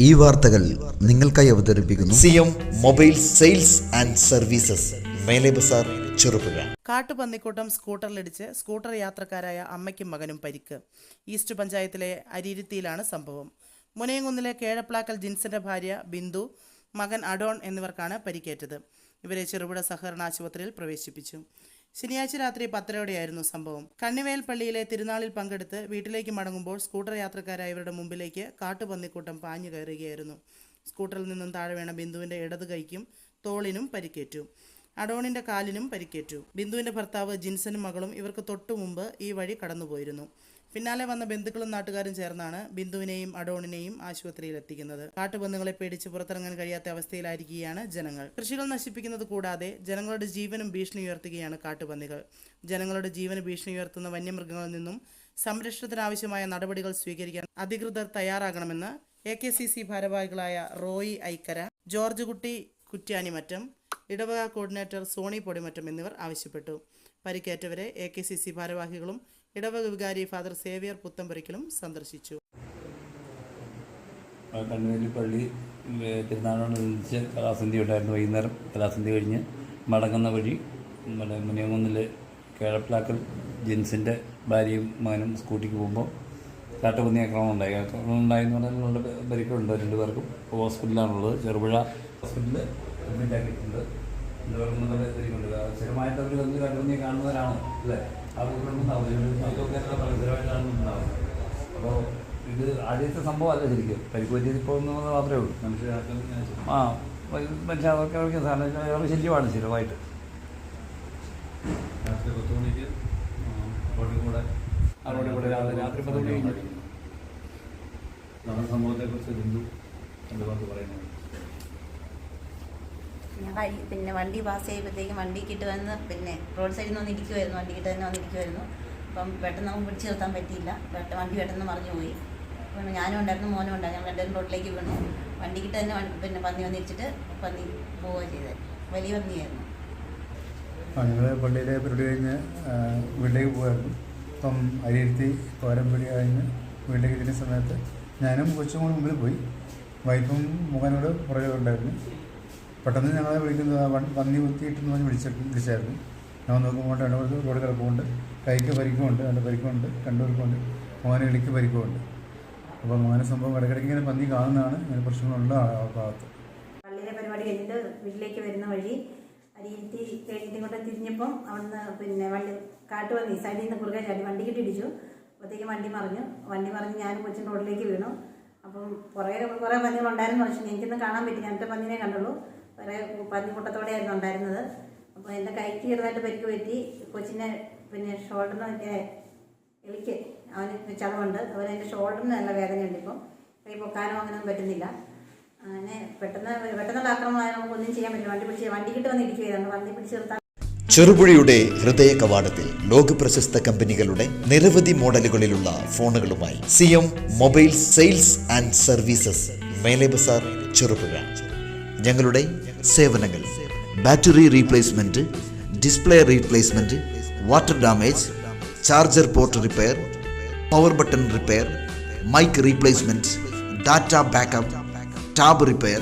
ഈ വാർത്തകൾ നിങ്ങൾക്കായി അവതരിപ്പിക്കുന്നു CM mobile sales and services, മേലെ ബസാർ, ചെറുപുഴ. കാട്ടുപന്നിക്കൂട്ടം സ്കൂട്ടറിലിടിച്ച് സ്കൂട്ടർ യാത്രക്കാരായ അമ്മയ്ക്കും മകനും പരിക്ക്. ഈസ്റ്റ് പഞ്ചായത്തിലെ അരിയിരുത്തിയിലാണ് സംഭവം. മുനയംകുന്നിലെ കേഴപ്ലാക്കൽ ജിൻസന്റെ ഭാര്യ ബിന്ദു, മകൻ അഡോൺ എന്നിവർക്കാണ് പരിക്കേറ്റത്. ഇവരെ ചെറുപുഴ സഹകരണ ആശുപത്രിയിൽ പ്രവേശിപ്പിച്ചു. ശനിയാഴ്ച രാത്രി 10:30 സംഭവം. കണ്ണിവേൽ പള്ളിയിലെ തിരുനാളിൽ പങ്കെടുത്ത് വീട്ടിലേക്ക് മടങ്ങുമ്പോൾ സ്കൂട്ടർ യാത്രക്കാരായവരുടെ മുമ്പിലേക്ക് കാട്ടുപന്നിക്കൂട്ടം പാഞ്ഞു കയറുകയായിരുന്നു. സ്കൂട്ടറിൽ നിന്നും താഴെ വീണ ബിന്ദുവിന്റെ ഇടത് കൈക്കും തോളിനും പരിക്കേറ്റു. അഡോണിന്റെ കാലിനും പരിക്കേറ്റു. ബിന്ദുവിന്റെ ഭർത്താവ് ജിൻസനും മകളും ഇവർക്ക് തൊട്ടു മുമ്പ് ഈ വഴി കടന്നുപോയിരുന്നു. പിന്നാലെ വന്ന ബന്ധുക്കളും നാട്ടുകാരും ചേർന്നാണ് ബിന്ദുവിനെയും അഡോണിനെയും ആശുപത്രിയിൽ എത്തിക്കുന്നത്. കാട്ടുപന്നികളെ പേടിച്ച് പുറത്തിറങ്ങാൻ കഴിയാത്ത അവസ്ഥയിലായിരിക്കുകയാണ് ജനങ്ങൾ. കൃഷികൾ നശിപ്പിക്കുന്നത് കൂടാതെ ജനങ്ങളുടെ ജീവനും ഭീഷണി ഉയർത്തുകയാണ് കാട്ടുപന്നികൾ. ജനങ്ങളുടെ ജീവന് ഭീഷണി ഉയർത്തുന്ന വന്യമൃഗങ്ങളിൽ നിന്നും സംരക്ഷണത്തിനാവശ്യമായ നടപടികൾ സ്വീകരിക്കാൻ അധികൃതർ തയ്യാറാകണമെന്ന് AKCC ഭാരവാഹികളായ റോയി ഐക്കര, ജോർജ് കുട്ടി കുറ്റ്യാനിമറ്റം, ഇടവക കോർഡിനേറ്റർ സോണി പൊടിമറ്റം എന്നിവർ ആവശ്യപ്പെട്ടു. പരിക്കേറ്റവരെ AKCC ഭാരവാഹികളും ഇടവക വികാരി ഫാദർ സേവിയർ പുത്തമ്പുരയ്ക്കലും സന്ദർശിച്ചു. കണ്ണൂരിൽ പള്ളി തിരുനാളിനോടനുബന്ധിച്ച് കലാസന്ധ്യ ഉണ്ടായിരുന്നു. വൈകുന്നേരം കലാസന്ധ്യ കഴിഞ്ഞ് മടങ്ങുന്ന വഴി മുനിയംകുന്നിലെ കേഴപ്ലാക്കൽ ജിൻസിൻ്റെ ഭാര്യയും മകനും സ്കൂട്ടിക്ക് പോകുമ്പോൾ കാട്ടുപന്നി ആക്രമണം ഉണ്ടായെന്ന് പറഞ്ഞാൽ നല്ല പരിക്കുണ്ട്. 2 പേർക്കും ഹോസ്പിറ്റലിലാണുള്ളത്. ചെറുപുഴ ഹോസ്പിറ്റലിൽ അഡ്മിറ്റ് ആക്കിയിട്ടുണ്ട്. 2 പേർക്കും നല്ല പരിക്കുണ്ട്. സ്ഥിരമായിട്ട് അവർ വന്ന് കാട്ടുപന്നിയെ കാണുന്നവരാണ് അല്ലേ? അപ്പോൾ ഇത് ആദ്യത്തെ സംഭവമല്ല ശരിക്കും. പരിക്ക് പറ്റിയത് ഇപ്പോൾ ഒന്നും മാത്രമേ ഉള്ളൂ. മനുഷ്യ അവർക്ക് സാധനം ശല്യമാണ് സ്ഥിരമായിട്ട്. രാത്രി 10 മണിക്ക് റോഡിൽ കൂടെ രാത്രി 10 മണി കഴിഞ്ഞു. നമ്മുടെ സംഭവത്തെക്കുറിച്ച് ബിന്ദു എന്ത് വാക്ക് പറയുന്നത്? പിന്നെ വണ്ടി പാസ് ചെയ്യുമ്പോഴത്തേക്കും വണ്ടിക്കിട്ട് വന്ന് പിന്നെ റോഡ് സൈഡിൽ നിന്ന് ഇരിക്കുമായിരുന്നു. വണ്ടിക്കിട്ട് തന്നെ വന്നിരിക്കുമായിരുന്നു. അപ്പം പെട്ടെന്ന് നമുക്ക് പിടിച്ചു നിർത്താൻ പറ്റിയില്ല. വണ്ടി പെട്ടെന്ന് മറിഞ്ഞു പോയി. പിന്നെ ഞാനും ഉണ്ടായിരുന്നു, മോനും ഉണ്ടായിരുന്നു. ഞങ്ങൾ 2 റോഡിലേക്ക് വീണു. വണ്ടിക്കിട്ട് തന്നെ പിന്നെ പന്നി വന്നിരിച്ചിട്ട് പന്നി പോവുകയാണ് ചെയ്തത്. വലിയ പന്നിയായിരുന്നു. ഞങ്ങൾ പള്ളിയിലെ പരിപാടി കഴിഞ്ഞ് വീട്ടിലേക്ക് പോകുമായിരുന്നു. അപ്പം അരിയിരുത്തി കോരമ്പടി കഴിഞ്ഞ് വീട്ടിലേക്ക് എത്തുന്ന സമയത്ത് ഞാനും കൊച്ചും കൂടെ മുമ്പിൽ പോയി. വൈഫും മുഖനോട് പുറകെ ഉണ്ടായിരുന്നു. പെട്ടെന്ന് ഞങ്ങളെ വിളിക്കുന്നത് പന്നി കുത്തിയിട്ടെന്ന് പറഞ്ഞ് വിളിച്ചായിരുന്നു. ഞാൻ നോക്കുമ്പോൾ റോഡ് കിടപ്പുണ്ട്. കൈക്ക് പരിക്കുമുണ്ട്, നല്ല പരിക്കുമുണ്ട്. 2 പേർക്കുമുണ്ട്. മോനെ ഇടയ്ക്ക് പരിക്കുമുണ്ട്. അപ്പോൾ മോനെ സംഭവം ഇടയ്ക്കിടയ്ക്ക് ഇങ്ങനെ പന്നി കാണുന്നതാണ്. ഇങ്ങനെ പ്രശ്നങ്ങളുള്ള ആ ഭാഗത്ത്. പള്ളിയിലെ പരിപാടി കഴിഞ്ഞിട്ട് വീട്ടിലേക്ക് വരുന്ന വഴി അരിയിരുത്തി കഴിഞ്ഞിട്ട് ഇങ്ങോട്ട് തിരിഞ്ഞപ്പം അവിടുന്ന് പിന്നെ വണ്ടി കാട്ടുപന്നി സൈഡിൽ നിന്ന് കുറുകെ ചാടി വണ്ടിക്കിട്ട് ഇടിച്ചു. അപ്പോഴത്തേക്കും വണ്ടി മറിഞ്ഞ് ഞാനും കൊച്ചിൻ റോഡിലേക്ക് വീണു. അപ്പം കുറേ പന്നികളുണ്ടായിരുന്നു. പക്ഷേ എനിക്കൊന്നും കാണാൻ പറ്റി. ഞാൻ പന്നിനെ കണ്ടുള്ളൂ. കുറേ പന്നിക്കൂട്ടത്തോടെയായിരുന്നു ഉണ്ടായിരുന്നത്. അപ്പോൾ എൻ്റെ കൈക്ക് ചെറുതായിട്ട് പരിക്ക് പറ്റി. കൊച്ചിനെ പിന്നെ ഷോൾഡറിനൊക്കെ എളിക്ക് അവന് ചതവുണ്ട്. അതുപോലെ എൻ്റെ ഷോൾഡറിന് നല്ല വേദനയുണ്ട്. ഇപ്പം കൈ പൊക്കാനോ അങ്ങനെയൊന്നും പറ്റുന്നില്ല. അങ്ങനെ പെട്ടെന്നുള്ള ആക്രമണമായി നമുക്കൊന്നും ചെയ്യാൻ പറ്റില്ല. വണ്ടിക്കിട്ട് വന്ന് ഇടിക്കുകയായിരുന്നു. വണ്ടി പിടിച്ച് നിർത്താൻ. ചെറുപുഴയുടെ ഹൃദയ കവാടത്തിൽ ലോകപ്രശസ്ത കമ്പനികളുടെ നിരവധി മോഡലുകളിലുള്ള ഫോണുകളുമായി CM mobile sales and services, മേലെ ബസാർ, ചെറുപുഴ. ഞങ്ങളുടെ സേവനങ്ങൾ: battery replacement, display replacement, water damage, charger port repair, power button repair, mic replacement, data backup, tab repair,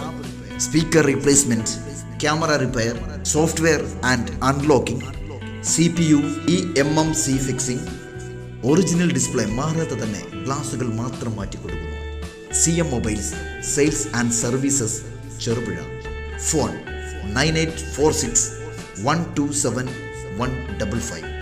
speaker replacement, camera repair, software and unlocking, CPU eMMC fixing, original display മാറാതെ തന്നെ ഗ്ലാസുകൾ മാത്രം മാറ്റിക്കൊടുക്കുന്നു. CM mobiles sales and services, Cherupuzha. Phone 9846 127 155.